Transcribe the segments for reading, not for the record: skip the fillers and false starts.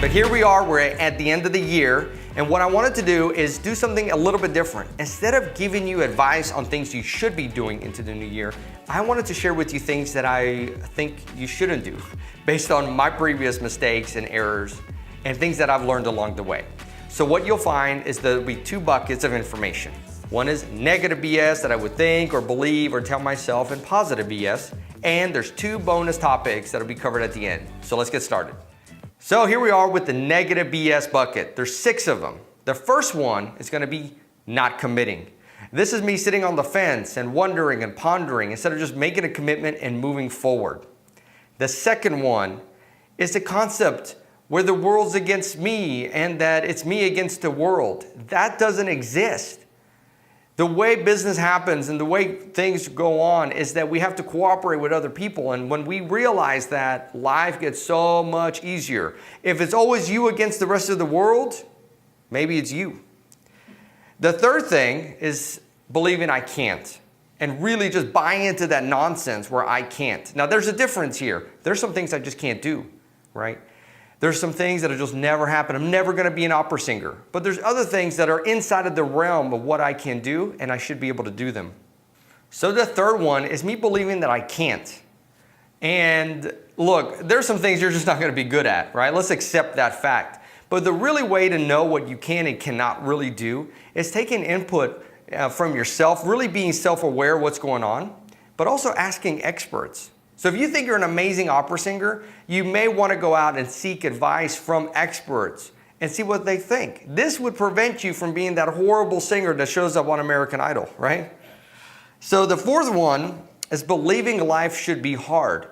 here we are, we're at the end of the year, and what I wanted to do is do something a little bit different. Instead of giving you advice on things you should be doing into the new year, I wanted to share with you things that I think you shouldn't do based on my previous mistakes and errors and things that I've learned along the way. So what you'll find is there'll be two buckets of information. One is negative BS that I would think or believe or tell myself, and positive BS. And there's two bonus topics that'll be covered at the end. So let's get started. So here we are with the negative BS bucket. There's 6 of them. The first one is gonna be not committing. This is me sitting on the fence and wondering and pondering instead of just making a commitment and moving forward. The second one is the concept where the world's against me and that it's me against the world. That doesn't exist. The way business happens and the way things go on is that we have to cooperate with other people. And when we realize that, life gets so much easier. If it's always you against the rest of the world, maybe it's you. The third thing is believing I can't and really just buying into that nonsense where I can't. Now there's a difference here. There's some things I just can't do, right? There's some things that'll just never happen. I'm never gonna be an opera singer. But there's other things that are inside of the realm of what I can do, and I should be able to do them. So the third one is me believing that I can't. And look, there's some things you're just not gonna be good at, right? Let's accept that fact. But the really way to know what you can and cannot really do is taking input from yourself, really being self-aware of what's going on, but also asking experts. So if you think you're an amazing opera singer, you may want to go out and seek advice from experts and see what they think. This would prevent you from being that horrible singer that shows up on American Idol, right? So the fourth one is believing life should be hard,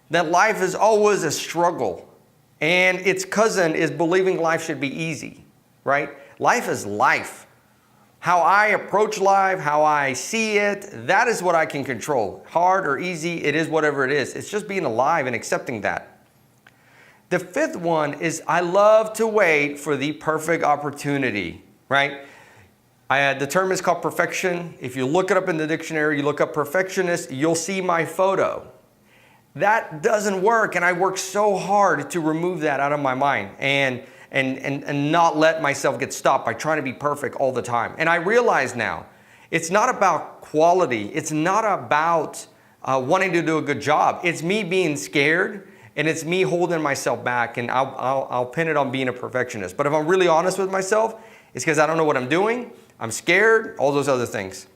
that life is always a struggle. And its cousin is believing life should be easy, right? Life is life. How I approach life, how I see it, that is what I can control. Hard or easy, it is whatever it is. It's just being alive and accepting that. The fifth one is I love to wait for the perfect opportunity, right? The term is called perfection. If you look it up in the dictionary, you look up perfectionist, you'll see my photo. That doesn't work, and I work so hard to remove that out of my mind and not let myself get stopped by trying to be perfect all the time. And I realize now, it's not about quality. It's not about wanting to do a good job. It's me being scared, and it's me holding myself back, and I'll pin it on being a perfectionist. But if I'm really honest with myself, it's because I don't know what I'm doing, I'm scared, all those other things.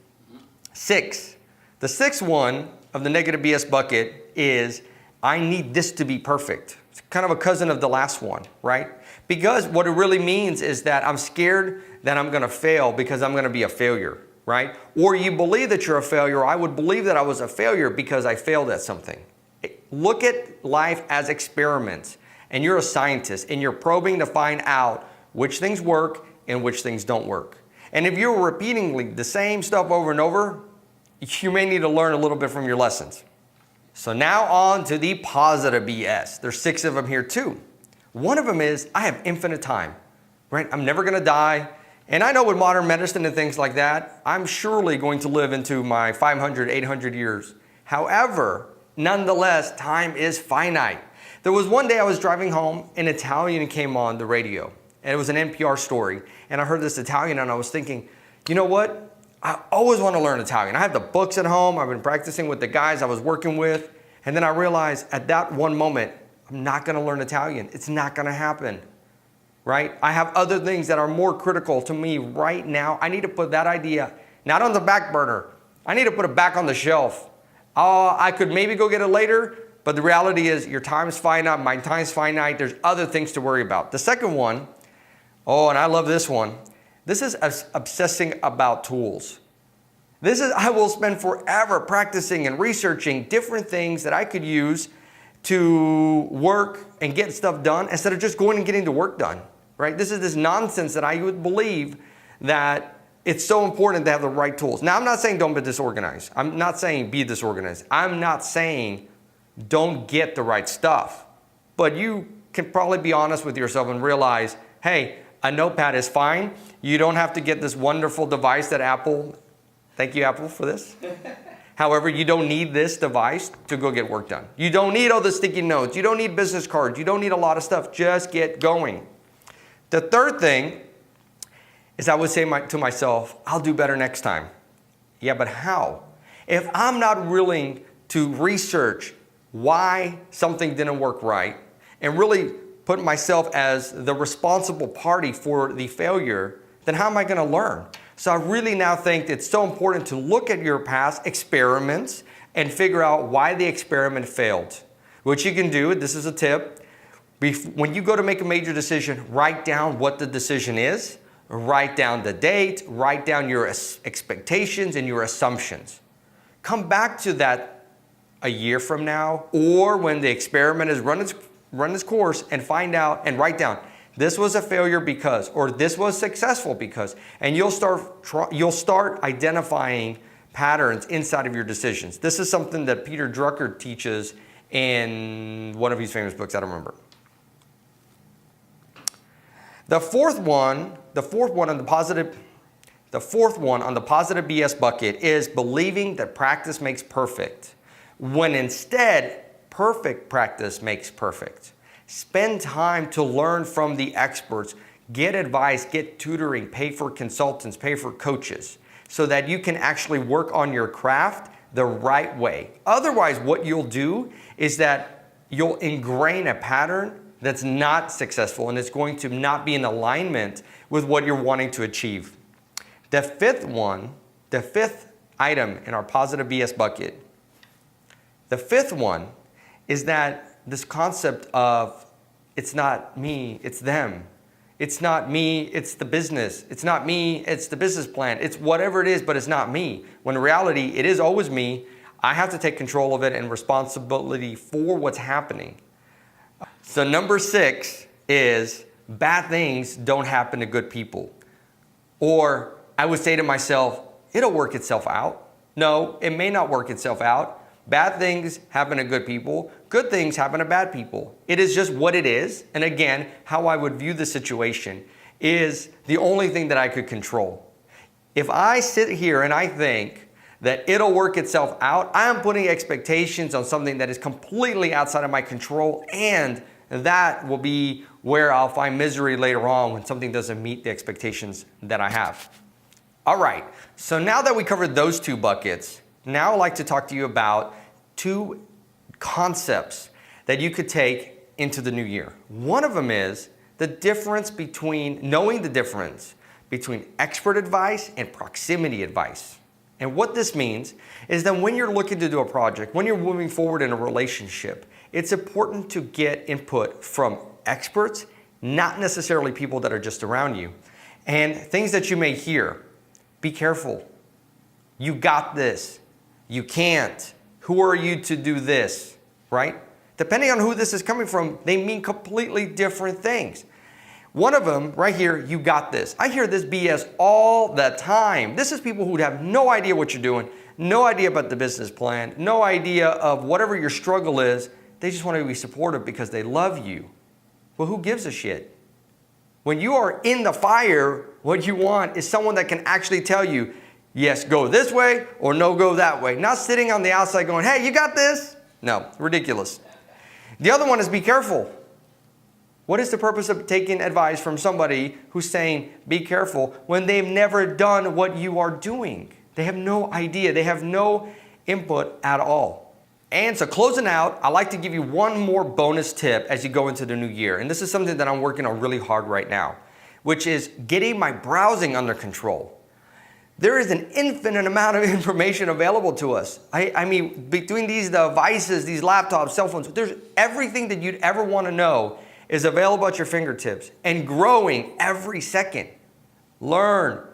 6. The 6th one of the negative BS bucket is I need this to be perfect. It's kind of a cousin of the last one, right? Because what it really means is that I'm scared that I'm gonna fail because I'm gonna be a failure, right? Or you believe that you're a failure. I would believe that I was a failure because I failed at something. Look at life as experiments, and you're a scientist and you're probing to find out which things work and which things don't work. And if you're repeating the same stuff over and over, you may need to learn a little bit from your lessons. So now on to the positive BS. There's 6 of them here too. One of them is I have infinite time, right? I'm never gonna die. And I know with modern medicine and things like that, I'm surely going to live into my 500, 800 years. However, nonetheless, time is finite. There was one day I was driving home, an Italian came on the radio, and it was an NPR story. And I heard this Italian and I was thinking, you know what? I always want to learn Italian. I have the books at home. I've been practicing with the guys I was working with. And then I realized at that one moment, I'm not going to learn Italian. It's not going to happen, right? I have other things that are more critical to me right now. I need to put that idea not on the back burner. I need to put it back on the shelf. I could maybe go get it later, but the reality is your time is finite, my time is finite. There's other things to worry about. The second one, and I love this one. This is obsessing about tools. This is, I will spend forever practicing and researching different things that I could use to work and get stuff done instead of just going and getting the work done, right? This is this nonsense that I would believe that it's so important to have the right tools. Now, I'm not saying don't be disorganized. I'm not saying be disorganized. I'm not saying don't get the right stuff. But you can probably be honest with yourself and realize, hey, a notepad is fine. You don't have to get this wonderful device that Apple, thank you Apple for this, However, you don't need this device to go get work done. You don't need all the sticky notes. You don't need business cards. You don't need a lot of stuff. Just get going. The third thing is I would say to myself, I'll do better next time. Yeah, but how? If I'm not willing to research why something didn't work right and really put myself as the responsible party for the failure, then how am I going to learn? So I really now think it's so important to look at your past experiments and figure out why the experiment failed. What you can do, this is a tip, when you go to make a major decision, write down what the decision is, write down the date, write down your expectations and your assumptions. Come back to that a year from now, or when the experiment has run its course, and find out and write down, this was a failure because, or this was successful because, and you'll start identifying patterns inside of your decisions. This is something that Peter Drucker teaches in one of his famous books. I don't remember. The fourth one on the positive BS bucket is believing that practice makes perfect, when instead perfect practice makes perfect. Spend time to learn from the experts, get advice, get tutoring, pay for consultants, pay for coaches, so that you can actually work on your craft the right way. Otherwise, what you'll do is that you'll ingrain a pattern that's not successful, and it's going to not be in alignment with what you're wanting to achieve. The fifth item in our positive BS bucket, the fifth one is that this concept of it's not me, it's them. It's not me, it's the business. It's not me, it's the business plan. It's whatever it is, but it's not me. When in reality, it is always me. I have to take control of it and responsibility for what's happening. So number 6 is bad things don't happen to good people. Or I would say to myself, it'll work itself out. No, it may not work itself out. Bad things happen to good people. Good things happen to bad people. It is just what it is. And again, how I would view the situation is the only thing that I could control. If I sit here and I think that it'll work itself out, I am putting expectations on something that is completely outside of my control, and that will be where I'll find misery later on when something doesn't meet the expectations that I have. All right, so now that we covered those 2 buckets, now I'd like to talk to you about 2 concepts that you could take into the new year. One of them is knowing the difference between expert advice and proximity advice. And what this means is that when you're looking to do a project, when you're moving forward in a relationship, it's important to get input from experts, not necessarily people that are just around you. And things that you may hear, be careful. You got this. You can't. Who are you to do this, right? Depending on who this is coming from, they mean completely different things. One of them, right here, you got this. I hear this BS all the time. This is people who have no idea what you're doing, no idea about the business plan, no idea of whatever your struggle is. They just want to be supportive because they love you. Well, who gives a shit? When you are in the fire, what you want is someone that can actually tell you, yes, go this way, or no, go that way. Not sitting on the outside going, hey, you got this? No, ridiculous. The other one is be careful. What is the purpose of taking advice from somebody who's saying, be careful, when they've never done what you are doing? They have no idea. They have no input at all. And so closing out, I'd like to give you one more bonus tip as you go into the new year. And this is something that I'm working on really hard right now, which is getting my browsing under control. There is an infinite amount of information available to us. I mean, between these devices, these laptops, cell phones, there's everything that you'd ever want to know is available at your fingertips and growing every second. Learn.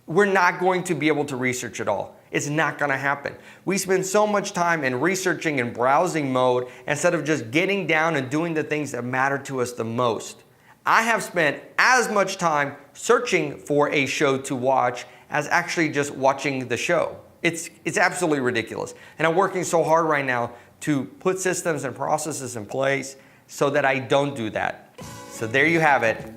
We're not going to be able to research it all. It's not going to happen. We spend so much time in researching and browsing mode instead of just getting down and doing the things that matter to us the most. I have spent as much time searching for a show to watch as actually just watching the show. It's absolutely ridiculous. And I'm working so hard right now to put systems and processes in place so that I don't do that. So there you have it.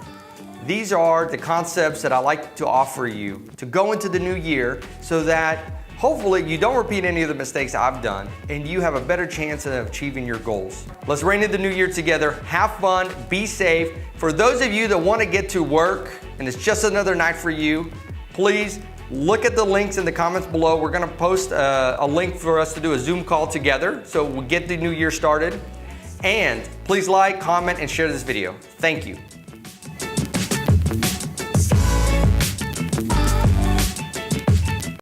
These are the concepts that I like to offer you to go into the new year so that Hopefully you don't repeat any of the mistakes I've done and you have a better chance of achieving your goals. Let's reign in the new year together. Have fun, be safe. For those of you that want to get to work and it's just another night for you, please look at the links in the comments below. We're gonna post a link for us to do a Zoom call together so we'll get the new year started. And please like, comment, and share this video. Thank you.